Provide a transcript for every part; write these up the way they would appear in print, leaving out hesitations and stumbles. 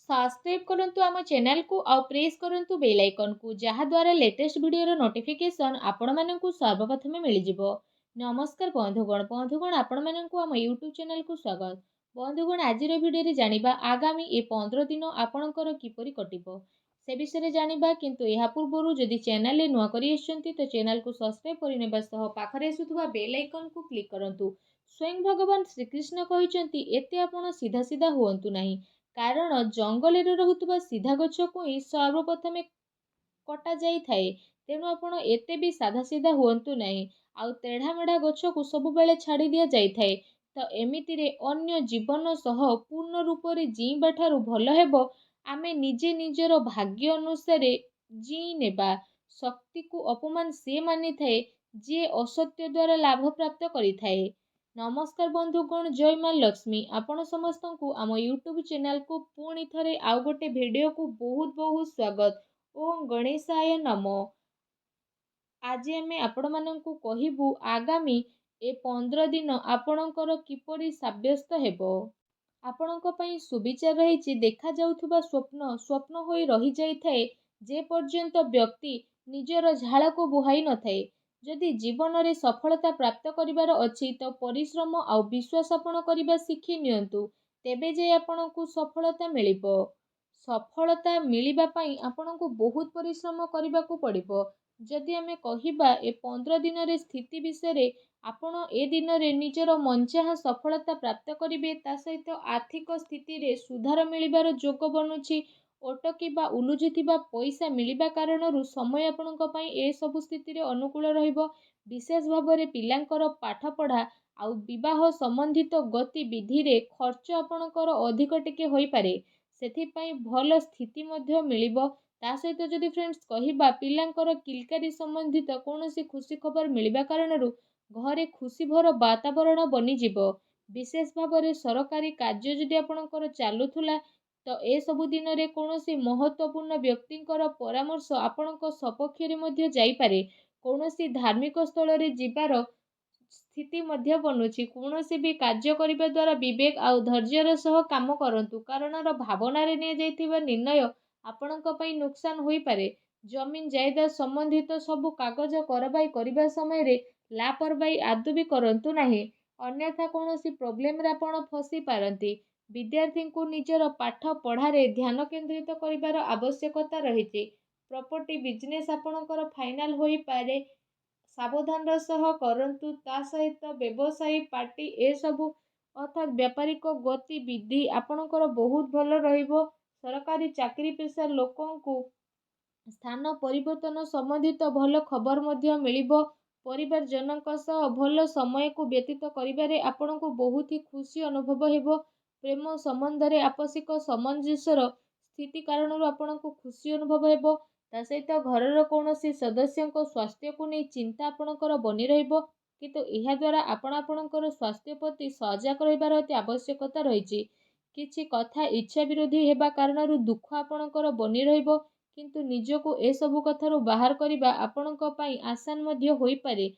Subscribe करंतु आम channel को आउ प्रेस करंतु बेल आइकन को जहा द्वारा लेटेस्ट वीडियो नोटिफिकेशन आपण मानकु सर्वप्रथमे मिल जिवो। नमस्कार बंधुगण आपण मानकु आम यूट्यूब चैनल को स्वागत। बंधुगण आज वीडियो रे जानिबा आगामी ए 15 दिन आपणकर किपरि कटिबो से विषय जानिबा, किंतु एहा पूर्वरु जदि चैनल रे नुआ करि आछंती तो चैनल को सब्सक्राइब करिनेबा सह पाखरे आसुथुबा बेल आइकन को क्लिक करंतु। स्वयं भगवान श्रीकृष्ण कहिसंती एते आपण सीधा सीधा हुअंतु नाही, कारण जंगल रे रहुतुबा सीधा गछ को ही सर्वप्रथमे कटा जाई थाए। तेणु आपण एते भी साधा सीधा हुअंतु नाही, आउ तेढ़ा मेढ़ा गछ को सब बेले छाड़ी दिया जाई थाए। तो एमिति रे अन्य जीवन सह पूर्ण रूप रे जीवा ठारू भल हेबो आमे निजे निजर भाग्य अनुसार जी नेबा। शक्ति को अपमान से मानि थाए जे असत्य द्वारा लाभ प्राप्त करि थाए। नमस्कार बंधुगण, जय माँ लक्ष्मी। आपण समस्त को आम यूट्यूब चैनल को पुणी थरे आउ गोटे वीडियो को बहुत बहुत स्वागत। ओम गणेशाय नमो। आज आमे आपण माननकु कहिबु आगामी ए 15 दिन आपणकर किपरि साब्यस्त हेबो। आपणक पई सुविचार रहिछि। देखा जाउथुबा स्वप्न स्वप्न होई रहि जाई थाए जे पर्यंत व्यक्ति निजर झाड़ को बुहाई न थाए। जदि जीवन रे सफलता प्राप्त करिवार अछि तो परिश्रम आउ विश्वास आपण करिबा शिखि नियंतु, तेबे जे आपणकु सफलता मिलिबो। सफलता मिलिबा पई आपणकु बहुत परिश्रम करिबाकू पड़िबो। जदि आमे कहिबा ए 15 दिन रे स्थिति विषय रे, आपण ए दिन रे निजर मनचाहा सफलता प्राप्त करिवे। ता सहित आर्थिक स्थिति रे सुधार मिलिबार जोग बनुछि। अटकी बा उलुझिथिबा पैसा मिलिबा कारणरू समय आपणक पई ए सब स्थिति रे अनुकूल रहिबो। विशेष भाବରେ पिलांकर पाठ पढ़ा आउ विवाह संबंधित गतिविधि रे खर्च आपणकर अधिक टिके होई पारे, सेथिपई भल स्थिति मध्य मिलिबो। ता सहित जदि फ्रेंड्स कहिबा पिलांकर किलकारी संबंधित कौनसी खुशी खबर मिलिबा कारणरू घरे खुशी भर वातावरण बनी जिवो। विशेष भाବରେ सरकारी कार्य जदि आपणकर चालुथुला तो ए सबु दिन रे कौनसी महत्वपूर्ण व्यक्तिंकर परामर्श आपणक सपक्ष रे मध्य जाई पारे। कौनसी धार्मिक स्थल रे जिबार स्थिति मध्य बनुछि। कौनसी भी कार्य करिबा द्वारा विवेक आउ धैर्यर सह काम करंतु, कारण भावना रे ने जाइथिबा निर्णय आपणक पई नुकसान होई पारे। जमीन जायदाद संबंधित सबु कागज करबाई करिबा समय रे लापरवाही आदु भी करंतु नाही, अन्यथा कौनसी प्रॉब्लम रे आपण फसी पारंती। विद्यार्थी को निजर पाठ पढ़ारे ध्यान केंद्रित करिबार आवश्यकता रहिछि। प्रॉपर्टी बिजनेस आपणकर फाइनल होई पारे, सावधान सह करंतु। ता सहित व्यवसायी पार्टी ए सबु अर्थात व्यापारिक गतिविधि आपणकर बहुत भल रहिबो। सरकारी चाकरी पेशा लोकंकु स्थान परिवर्तन संबंधित भल खबर मध्य मिलिबो। परिवार जनक सह भल समय को व्यतीत करिबारे आपणको बहुत ही खुशी अनुभव हेबो। प्रेम संबंध रे आपसिक सामंजस्यर स्थिति कारणरू आपणको खुशी अनुभव हेबो। ता सहित घरर कौनसी सदस्यଙ୍କ स्वास्थ्य को नहीं चिंता आपणकर बनी रहिबो, किंतु एहा द्वारा आपणकर स्वास्थ्य प्रति सजग रहिबार अति आवश्यकता रहिछि। किछि कथा इच्छा विरोधी हेबा कारणरू दुख आपणकर बनी रहिबो, किंतु निजको ए सबु कथारू बाहर करिबा आपणक पई आसान मध्य होई पारे।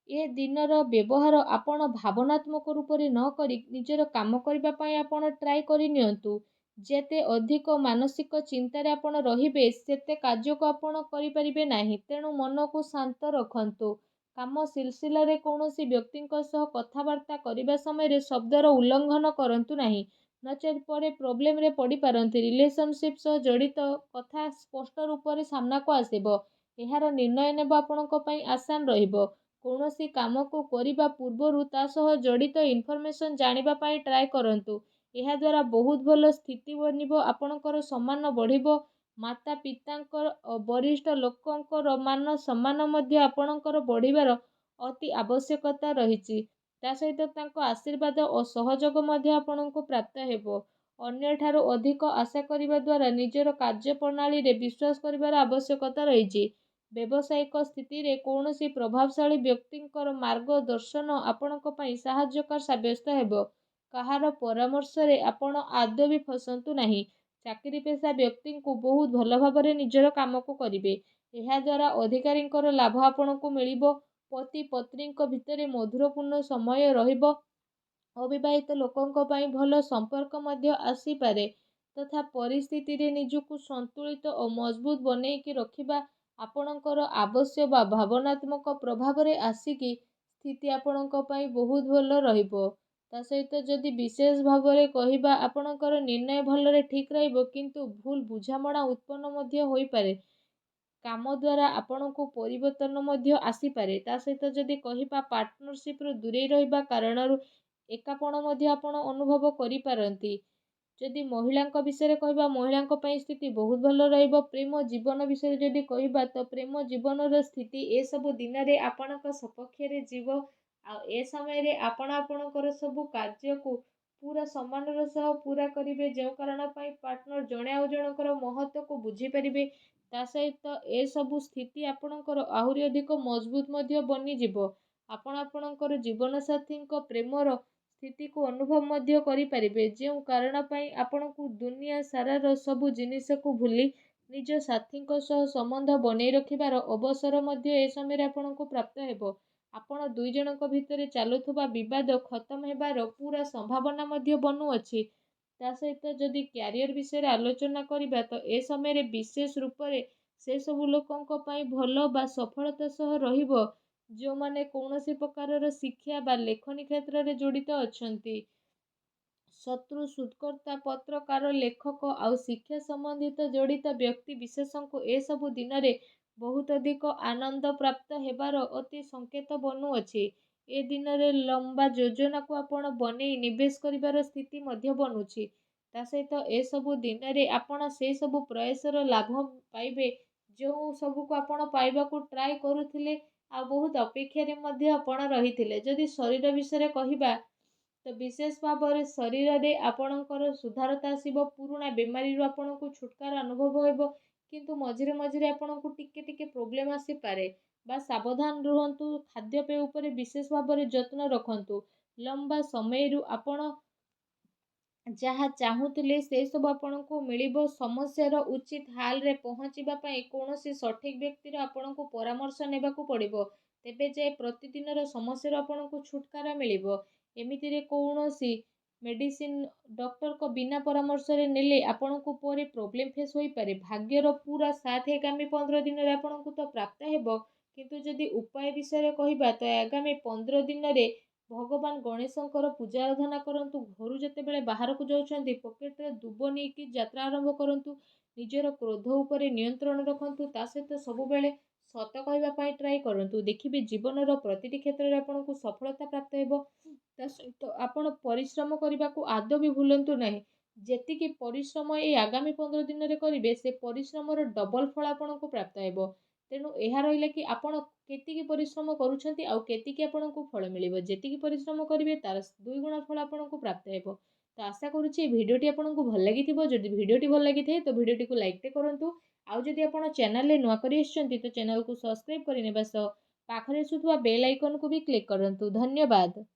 ए दिनर व्यवहार आपण भावनात्मक रूप रे न करी निजर काम करिबा पई आपण ट्राई करि नियंतु। जेते अधिक मानसिक चिंतारे आपण रहिबे सेते कार्य को आपण करि परिबे नाही। तेणु मन को शांत रखंतु। काम सिलसिला रे कौनसी व्यक्तिंक सह कथावार्ता करिबा समय रे शब्दर उल्लंघन करंतु नाही, नचेत परे प्रॉब्लम रे पड़ी पारंती। रिलेशनशिप सह जड़ित कथा स्पष्ट रूप रे सामना को आसीबो। एहार निर्णय नेबा आपणक पई आसान रहिबो। कौनसी काम को करिबा पूर्वरु ता सह जड़ित इनफॉरमेशन जानिबा पई ट्राई करंतु। एहा द्वारा बहुत भल स्थिति बनिबो। आपणकर सम्मान बढ़िबो। माता पितांकर वरिष्ठ लोकंकर मान सम्मान मध्य आपणकर बढ़िबार अति आवश्यकता रहिछि। ता सहित तांको आशीर्वाद और सहयोग मध्य आपणको प्राप्त हेबो। अन्य ठारो अधिक आशा करिबा द्वारा निजर कार्य प्रणाली रे विश्वास करिबार आवश्यकता रहिछि। व्यावसायिक स्थिति रे कौनसी प्रभावशाली व्यक्तिंकर मार्गदर्शन आपणक पई सहायकर साब्यस्त हेबो। कहार परामर्श रे आपण आदौ भी फसंतु नाही। चाकरी पेशा व्यक्ति को बहुत भल भाବରେ निजर काम को करिवे। एहा द्वारा अधिकारींकर लाभ आपणको मिलिबो। पति पत्नींक भितरे मधुरपूर्ण समय रहिबो। अविवाहित लोकंक पई भल संपर्क मध्य आसी पारे। ତଥା ପରିସ୍ଥିତିରେ ନିଜକୁ ସନ୍ତୁଳିତ ଓ ମଜବୁତ ବନେଇକି ରଖିବା ଆପଣଙ୍କର ଆବଶ୍ୟକ ବା ଭାବନାତ୍ମକ ପ୍ରଭାବରେ ଆସିକି ସ୍ଥିତି ଆପଣଙ୍କ ପାଇଁ ବହୁତ ଭଲ ରହିବ। ତା ସହିତ ଯଦି ବିଶେଷ ଭାବରେ କହିବା ଆପଣଙ୍କର ନିର୍ଣ୍ଣୟ ଭଲରେ ଠିକ୍ ରହିବ, କିନ୍ତୁ ଭୁଲ ବୁଝାମଣା ଉତ୍ପନ୍ନ ମଧ୍ୟ ହୋଇପାରେ। କାମ ଦ୍ୱାରା ଆପଣଙ୍କୁ ପରିବର୍ତ୍ତନ ମଧ୍ୟ ଆସିପାରେ। ତା ସହିତ ଯଦି କହିବା ପାର୍ଟନରସିପ୍ରୁ ଦୂରେଇ ରହିବା କାରଣରୁ ଏକାପଣ ମଧ୍ୟ ଆପଣ ଅନୁଭବ କରିପାରନ୍ତି। ଯଦି ମହିଳାଙ୍କ ବିଷୟରେ କହିବା, ମହିଳାଙ୍କ ପାଇଁ ସ୍ଥିତି ବହୁତ ଭଲ ରହିବ। ପ୍ରେମ ଜୀବନ ବିଷୟରେ ଯଦି କହିବା, ତ ପ୍ରେମ ଜୀବନର ସ୍ଥିତି ଏସବୁ ଦିନରେ ଆପଣଙ୍କ ସପକ୍ଷରେ ଯିବ। ଆଉ ଏ ସମୟରେ ଆପଣ ଆପଣଙ୍କର ସବୁ କାର୍ଯ୍ୟକୁ ପୁରା ସମ୍ମାନର ସହ ପୁରା କରିବେ, ଯେଉଁ କାରଣ ପାଇଁ ପାର୍ଟନର ଜଣେ ଆଉ ଜଣଙ୍କର ମହତ୍ତ୍ୱକୁ ବୁଝିପାରିବେ। ତା ସହିତ ଏସବୁ ସ୍ଥିତି ଆପଣଙ୍କର ଆହୁରି ଅଧିକ ମଜବୁତ ମଧ୍ୟ ବନିଯିବ। ଆପଣ ଆପଣଙ୍କର ଜୀବନସାଥୀଙ୍କ ପ୍ରେମର ସ୍ଥିତିକୁ ଅନୁଭବ ମଧ୍ୟ କରିପାରିବେ, ଯେଉଁ କାରଣ ପାଇଁ ଆପଣଙ୍କୁ ଦୁନିଆ ସାରାର ସବୁ ଜିନିଷକୁ ଭୁଲି ନିଜ ସାଥୀଙ୍କ ସହ ସମ୍ବନ୍ଧ ବନେଇ ରଖିବାର ଅବସର ମଧ୍ୟ ଏ ସମୟରେ ଆପଣଙ୍କୁ ପ୍ରାପ୍ତ ହେବ। ଆପଣ ଦୁଇ ଜଣଙ୍କ ଭିତରେ ଚାଲୁଥିବା ବିବାଦ ଖତମ ହେବାର ପୁରା ସମ୍ଭାବନା ମଧ୍ୟ ବନୁଅଛି। ତା ସହିତ ଯଦି କ୍ୟାରିୟର ବିଷୟରେ ଆଲୋଚନା କରିବା, ତ ଏ ସମୟରେ ବିଶେଷ ରୂପରେ ସେ ସବୁ ଲୋକଙ୍କ ପାଇଁ ଭଲ ବା ସଫଳତା ସହ ରହିବ ଯେଉଁମାନେ କୌଣସି ପ୍ରକାରର ଶିକ୍ଷା ବା ଲେଖନୀ କ୍ଷେତ୍ରରେ ଜଡ଼ିତ ଅଛନ୍ତି। ଶତ୍ରୁ, ଶୋଧକର୍ତ୍ତା, ପତ୍ରକାର, ଲେଖକ ଆଉ ଶିକ୍ଷା ସମ୍ବନ୍ଧିତ ଜଡ଼ିତ ବ୍ୟକ୍ତି ବିଶେଷଙ୍କୁ ଏସବୁ ଦିନରେ ବହୁତ ଅଧିକ ଆନନ୍ଦ ପ୍ରାପ୍ତ ହେବାର ଅତି ସଂକେତ ବନୁଅଛି। ଏ ଦିନରେ ଲମ୍ବା ଯୋଜନାକୁ ଆପଣ ବନେଇ ନିବେଶ କରିବାର ସ୍ଥିତି ମଧ୍ୟ ବନୁଛି। ତା ସହିତ ଏସବୁ ଦିନରେ ଆପଣ ସେ ସବୁ ପ୍ରୟାସର ଲାଭ ପାଇବେ ଯେଉଁ ସବୁକୁ ଆପଣ ପାଇବାକୁ ଟ୍ରାଏ କରୁଥିଲେ ଆଉ ବହୁତ ଅପେକ୍ଷାରେ ମଧ୍ୟ ଆପଣ ରହିଥିଲେ। ଯଦି ଶରୀର ବିଷୟରେ କହିବା, ତ ବିଶେଷ ଭାବରେ ଶରୀରରେ ଆପଣଙ୍କର ସୁଧାରତା ଆସିବ। ପୁରୁଣା ବେମାରୀରୁ ଆପଣଙ୍କୁ ଛୁଟକାରା ଅନୁଭବ ହେବ, କିନ୍ତୁ ମଝିରେ ମଝିରେ ଆପଣଙ୍କୁ ଟିକେ ଟିକେ ପ୍ରୋବ୍ଲେମ୍ ଆସିପାରେ। ବା ସାବଧାନ ରୁହନ୍ତୁ। ଖାଦ୍ୟପେୟ ଉପରେ ବିଶେଷ ଭାବରେ ଯତ୍ନ ରଖନ୍ତୁ। ଲମ୍ବା ସମୟରୁ ଆପଣ ଯାହା ଚାହୁଁଥିଲେ ସେସବୁ ଆପଣଙ୍କୁ ମିଳିବ। ସମସ୍ୟାର ଉଚିତ ହାଲରେ ପହଞ୍ଚିବା ପାଇଁ କୌଣସି ସଠିକ୍ ବ୍ୟକ୍ତିର ଆପଣଙ୍କୁ ପରାମର୍ଶ ନେବାକୁ ପଡ଼ିବ। ତେବେ ଯାଇ ପ୍ରତିଦିନର ସମସ୍ୟାରୁ ଆପଣଙ୍କୁ ଛୁଟକାରା ମିଳିବ। ଏମିତିରେ କୌଣସି ମେଡ଼ିସିନ ଡକ୍ଟରଙ୍କ ବିନା ପରାମର୍ଶରେ ନେଲେ ଆପଣଙ୍କୁ ପରେ ପ୍ରୋବ୍ଲେମ୍ ଫେସ୍ ହୋଇପାରେ। ଭାଗ୍ୟର ପୁରା ସାଥ ଆଗାମୀ 15 ଦିନରେ ଆପଣଙ୍କୁ ତ ପ୍ରାପ୍ତ ହେବ, କିନ୍ତୁ ଯଦି ଉପାୟ ବିଷୟରେ କହିବା, ତ ଆଗାମୀ 15 ଦିନରେ ଭଗବାନ ଗଣେଶଙ୍କର ପୂଜା ଆରାଧନା କରନ୍ତୁ। ଘରୁ ଯେତେବେଳେ ବାହାରକୁ ଯାଉଛନ୍ତି ପକେଟରେ ଦୁବ ନେଇକି ଯାତ୍ରା ଆରମ୍ଭ କରନ୍ତୁ। ନିଜର କ୍ରୋଧ ଉପରେ ନିୟନ୍ତ୍ରଣ ରଖନ୍ତୁ। ତା ସହିତ ସବୁବେଳେ ସତ କହିବା ପାଇଁ ଟ୍ରାଏ କରନ୍ତୁ। ଦେଖିବେ ଜୀବନର ପ୍ରତିଟି କ୍ଷେତ୍ରରେ ଆପଣଙ୍କୁ ସଫଳତା ପ୍ରାପ୍ତ ହେବ। ତା ସହିତ ଆପଣ ପରିଶ୍ରମ କରିବାକୁ ଆଦୌ ବି ଭୁଲନ୍ତୁ ନାହିଁ। ଯେତିକି ପରିଶ୍ରମ ଏଇ ଆଗାମୀ 15 ଦିନରେ କରିବେ, ସେ ପରିଶ୍ରମର ଡବଲ ଫଳ ଆପଣଙ୍କୁ ପ୍ରାପ୍ତ ହେବ। ତେଣୁ ଏହା ରହିଲା କି ଆପଣ କେତିକି ପରିଶ୍ରମ କରୁଛନ୍ତି ଆଉ କେତିକି ଆପଣଙ୍କୁ ଫଳ ମିଳିବ। ଯେତିକି ପରିଶ୍ରମ କରିବେ ତାର 2 ଗୁଣ ଫଳ ଆପଣଙ୍କୁ ପ୍ରାପ୍ତ ହେବ। ତ ଆଶା କରୁଛି এই ଭିଡ଼ିଓଟି ଆପଣଙ୍କୁ ଭଲ ଲାଗିଥିବ। ଯଦି ଭିଡ଼ିଓଟି ଭଲ ଲାଗିଥାଏ ତ ଭିଡ଼ିଓଟିକୁ ଲାଇକ୍ଟେ କରନ୍ତୁ। ଆଉ ଯଦି ଆପଣ ଚ୍ୟାନେଲରେ ନୂଆ କରି ଆସିଛନ୍ତି ତ ଚ୍ୟାନେଲକୁ ସବସ୍କ୍ରାଇବ୍ କରିନେବା ସହ ପାଖରେ ଆସୁଥିବା ବେଲ୍ ଆଇକନକୁ ବି କ୍ଲିକ୍ କରନ୍ତୁ। ଧନ୍ୟବାଦ।